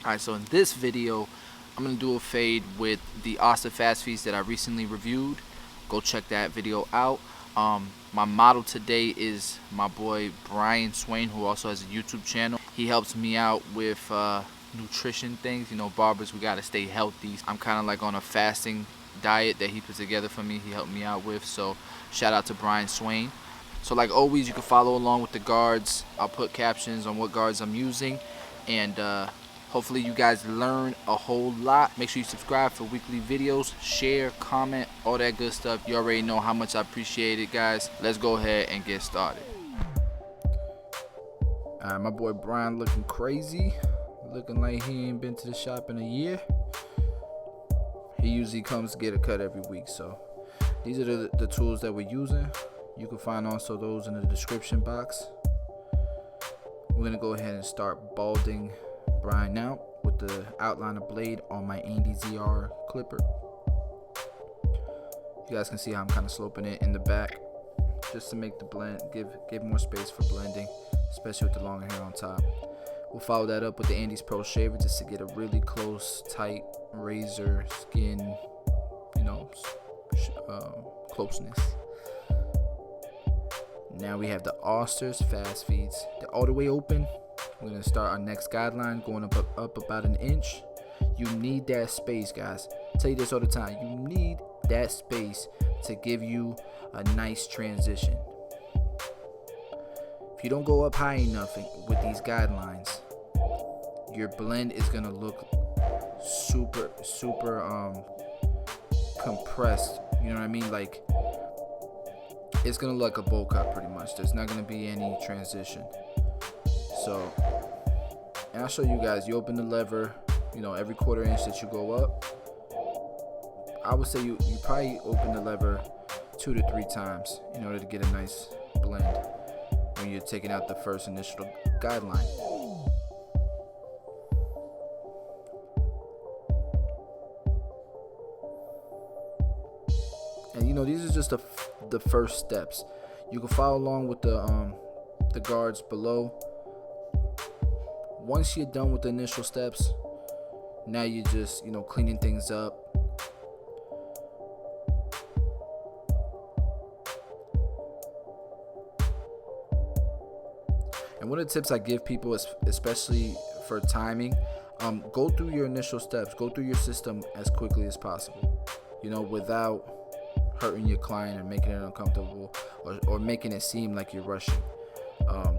Alright, so in this video, I'm going to do a fade with the Asta fast feeds that I recently reviewed. Go check that video out. My model today is my boy Brian Swain, who also has a YouTube channel. He helps me out with nutrition things. You know, barbers, we got to stay healthy. I'm kind of like on a fasting diet that he put together for me. He helped me out with. So shout out to Brian Swain. So like always, you can follow along with the guards. I'll put captions on what guards I'm using, and hopefully you guys learn a whole lot. Make sure you subscribe for weekly videos, share, comment, all that good stuff. You already know how much I appreciate it, guys. Let's go ahead and get started. Alright, my boy Brian looking crazy. Looking like he ain't been to the shop in a year. He usually comes to get a cut every week. So these are the tools that we're using. You can find also those in the description box. We're going to go ahead and start balding Brian out with the outliner blade on my ANDIS clipper. You guys can see how I'm kind of sloping it in the back just to make the blend, give more space for blending, especially with the longer hair on top. We'll follow that up with the ANDIS Pro Shaver just to get a really close, tight razor skin, you know, closeness. Now we have the Asta's fast feeds. They're all the way open. We're gonna start our next guideline, going up about an inch. You need that space, guys. I tell you this all the time. You need that space to give you a nice transition. If you don't go up high enough with these guidelines, your blend is gonna look super compressed. You know what I mean? Like, it's gonna look like a bowl cut pretty much. There's not gonna be any transition. So, and I'll show you guys. You open the lever, you know, every quarter inch that you go up. I would say you probably open the lever 2 to 3 times in order to get a nice blend when you're taking out the first initial guideline. And you know, these are just the first steps. You can follow along with the guards below. Once you're done with the initial steps, now you're just, you know, cleaning things up. And one of the tips I give people is, especially for timing, go through your initial steps, go through your system as quickly as possible, you know, without hurting your client and making it uncomfortable or making it seem like you're rushing.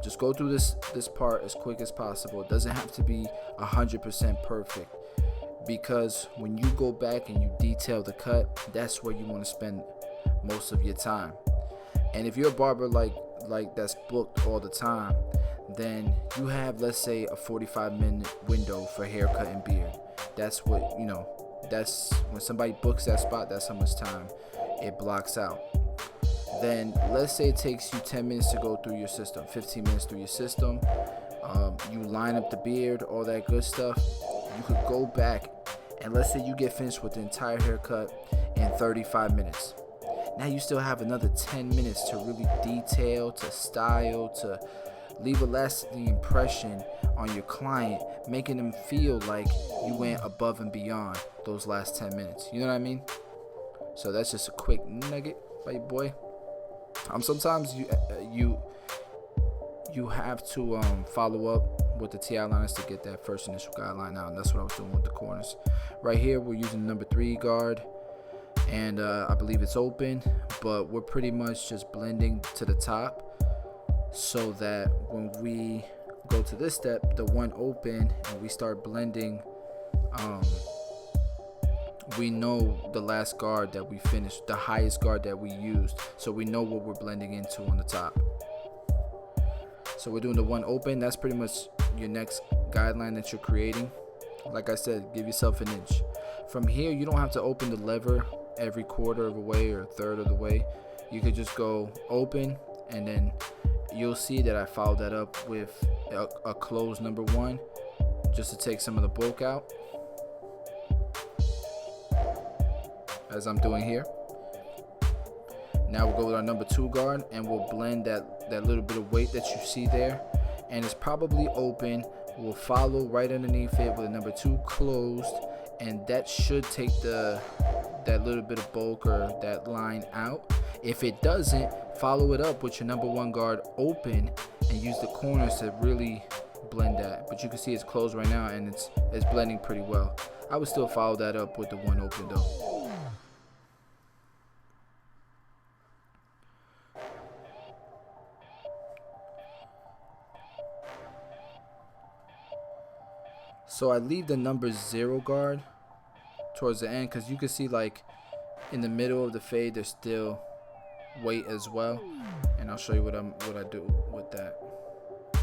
Just go through this part as quick as possible. It doesn't have to be 100% perfect, because when you go back and you detail the cut, that's where you want to spend most of your time. And if you're a barber like that's booked all the time, then you have, let's say, a 45-minute window for haircut and beard. That's what, you know, that's when somebody books that spot, that's how much time it blocks out. Then let's say it takes you 10 minutes to go through your system, 15 minutes through your system. You line up the beard, all that good stuff. You could go back and let's say you get finished with the entire haircut in 35 minutes. Now you still have another 10 minutes to really detail, to style, to leave a lasting impression on your client, making them feel like you went above and beyond those last 10 minutes. You know what I mean? So that's just a quick nugget by your boy. Sometimes you have to follow up with the TI liners to get that first initial guideline out, and that's what I was doing with the corners. Right here we're using number 3 guard, and I believe it's open, but we're pretty much just blending to the top so that when we go to this step, the one open, and we start blending, we know the last guard that we finished, the highest guard that we used, so we know what we're blending into on the top. So we're doing the one open. That's pretty much your next guideline that you're creating. Like I said, give yourself an inch. From here, you don't have to open the lever every quarter of the way or a third of the way. You could just go open, and then you'll see that I followed that up with a closed number 1 just to take some of the bulk out, as I'm doing here. Now we'll go with our number 2 guard, and we'll blend that little bit of weight that you see there, and it's probably open, will follow right underneath it with a number 2 closed, and that should take that little bit of bulk or that line out. If it doesn't, follow it up with your number 1 guard open and use the corners to really blend that. But you can see it's closed right now and it's blending pretty well. I would still follow that up with the 1 open though. So I leave the number 0 guard towards the end because you can see like in the middle of the fade there's still weight as well, and I'll show you what I do with that.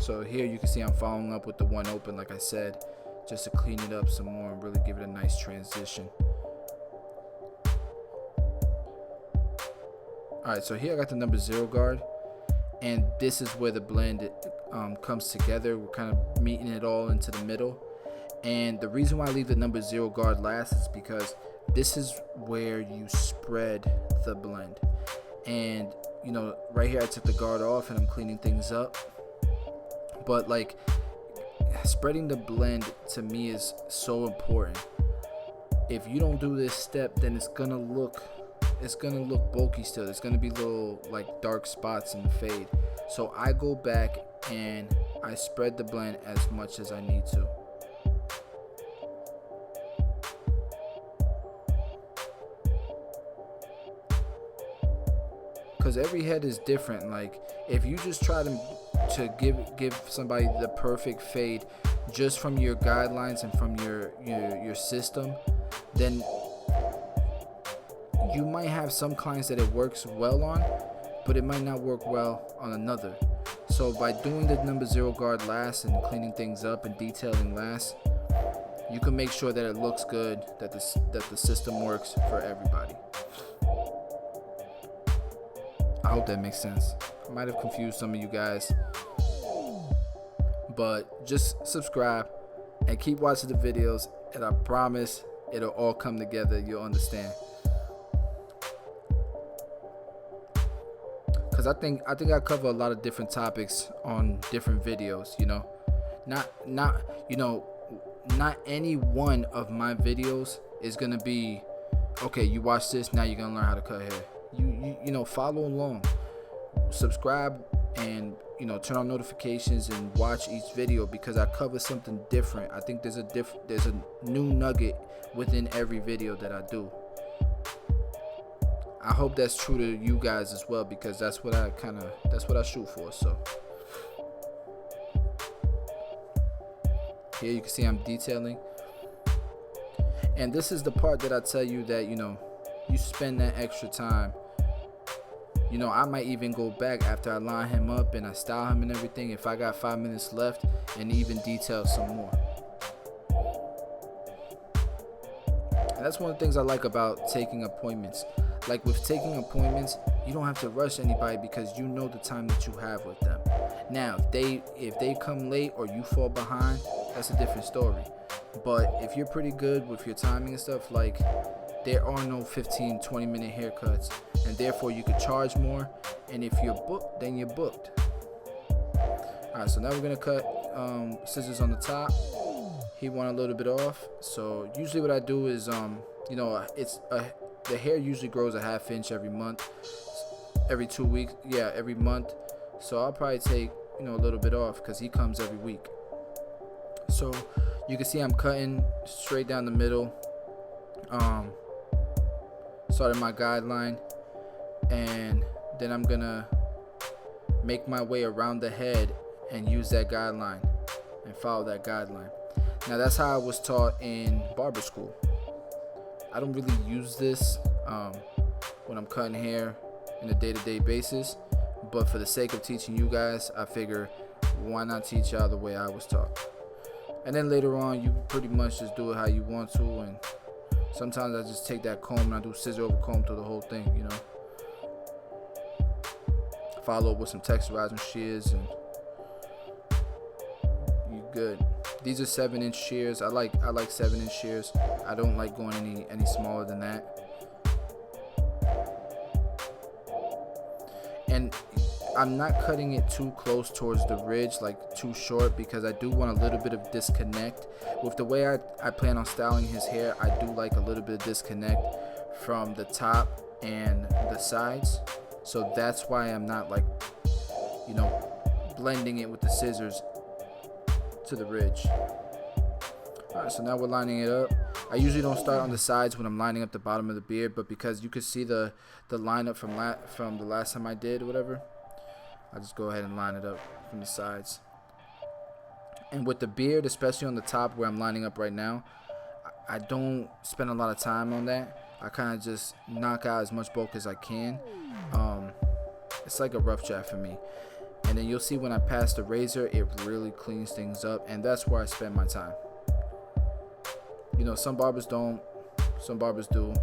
So here you can see I'm following up with the 1 open like I said, just to clean it up some more and really give it a nice transition. Alright, so here I got the number 0 guard, and this is where the blend comes together. We're kind of meeting it all into the middle. And the reason why I leave the number 0 guard last is because this is where you spread the blend. And you know, right here I took the guard off and I'm cleaning things up. But like, spreading the blend to me is so important. If you don't do this step, then it's gonna look bulky still. There's gonna be little like dark spots in the fade. So I go back and I spread the blend as much as I need to. Because every head is different. Like if you just try to give somebody the perfect fade just from your guidelines and from your system, then you might have some clients that it works well on, but it might not work well on another. So by doing the number 0 guard last and cleaning things up and detailing last, you can make sure that it looks good, that the system works for everybody. I hope that makes sense. I might have confused some of you guys, but just subscribe and keep watching the videos, and I promise it'll all come together. You'll understand. Because I think I cover a lot of different topics on different videos. You know, not any one of my videos is gonna be okay. You watch this, now you're gonna learn how to cut hair. You know, follow along, subscribe, and you know, turn on notifications and watch each video because I cover something different. I think there's a new nugget within every video that I do. I hope that's true to you guys as well, because that's what I shoot for. So here you can see I'm detailing, and this is the part that I tell you that, you know, you spend that extra time. You know, I might even go back after I line him up and I style him and everything, if I got 5 minutes left, and even detail some more. And that's one of the things I like about taking appointments. Like with taking appointments, you don't have to rush anybody because you know the time that you have with them. Now, if they come late or you fall behind, that's a different story. But if you're pretty good with your timing and stuff, like, there are no 15-20 minute haircuts, and therefore you could charge more, and if you're booked, then you're booked. Alright, so now we're gonna cut scissors on the top. He want a little bit off, so usually what I do is you know, the hair usually grows a ½ inch every month, every 2 weeks, yeah, every month. So I'll probably take, you know, a little bit off because he comes every week. So you can see I'm cutting straight down the middle, starting my guideline, and then I'm gonna make my way around the head and use that guideline and follow that guideline. Now that's how I was taught in barber school. I don't really use this when I'm cutting hair in a day-to-day basis, but for the sake of teaching you guys, I figure why not teach y'all the way I was taught. And then later on, you pretty much just do it how you want to, and sometimes I just take that comb and I do scissor over comb through the whole thing, you know. Follow up with some texturizing shears and you good. These are 7-inch shears. I like 7-inch shears. I don't like going any smaller than that. And I'm not cutting it too close towards the ridge, like too short, because I do want a little bit of disconnect. With the way I plan on styling his hair, I do like a little bit of disconnect from the top and the sides. So that's why I'm not like, blending it with the scissors to the ridge. Alright, so now we're lining it up. I usually don't start on the sides when I'm lining up the bottom of the beard, but because you can see the lineup from the last time I did or whatever, I just go ahead and line it up from the sides. And with the beard, especially on the top where I'm lining up right now, I don't spend a lot of time on that. I kind of just knock out as much bulk as I can. It's like a rough draft for me. And then you'll see when I pass the razor, it really cleans things up, and that's where I spend my time. Some barbers don't, some barbers do.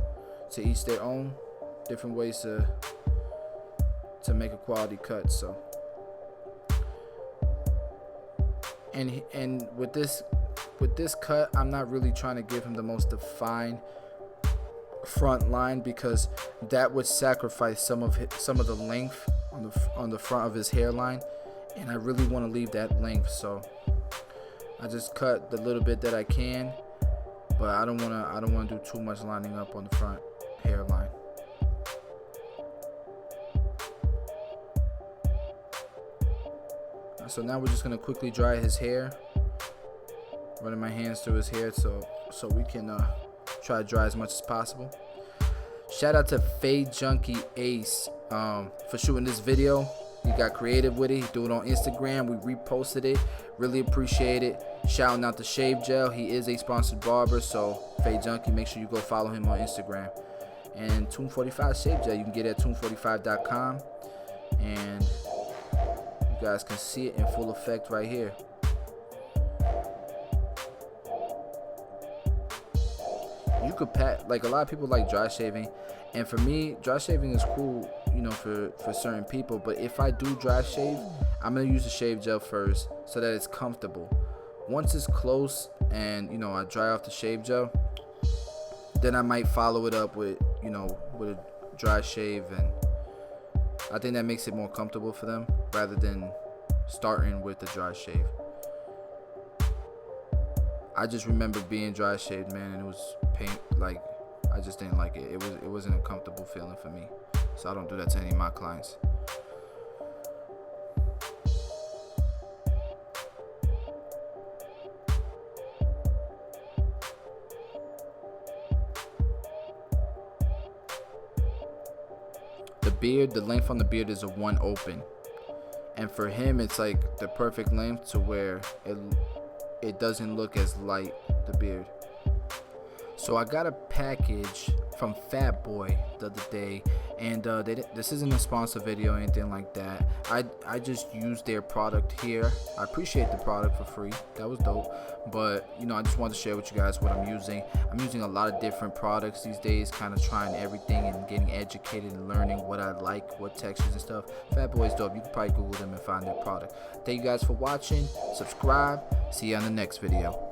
To each their own. Different ways to make a quality cut. So, and with this cut, I'm not really trying to give him the most defined front line, because that would sacrifice some of the length on the front of his hairline, and I really want to leave that length. So I just cut the little bit that I can, but I don't want to do too much lining up on the front hairline. So now we're just gonna quickly dry his hair, running my hands through his hair so we can try to dry as much as possible. Shout out to Fade Junkie Ace for shooting this video. He got creative with it. He threw it on Instagram. We reposted it. Really appreciate it. Shouting out to Shave Gel. He is a sponsored barber, so Fade Junkie, make sure you go follow him on Instagram. And Tune 45 Shave Gel, you can get it at tune45.com, and you guys can see it in full effect right here. You could pat, like, a lot of people like dry shaving, and for me, dry shaving is cool, for certain people. But if I do dry shave, I'm gonna use the shave gel first so that it's comfortable. Once it's close and I dry off the shave gel, then I might follow it up with with a dry shave, and I think that makes it more comfortable for them rather than starting with the dry shave. I just remember being dry shaved, man, and it was pain. Like, I just didn't like it. It wasn't a comfortable feeling for me, so I don't do that to any of my clients. The length on the beard is a 1 open, and for him it's like the perfect length to where it doesn't look as light, the beard. So I got a package from Fat Boy the other day, and this isn't a sponsor video or anything like that. I just used their product here. I appreciate the product for free. That was dope. But I just wanted to share with you guys what I'm using. I'm using a lot of different products these days, kind of trying everything and getting educated and learning what I like, what textures and stuff. Fat Boy's dope. You can probably Google them and find their product. Thank you guys for watching. Subscribe. See you on the next video.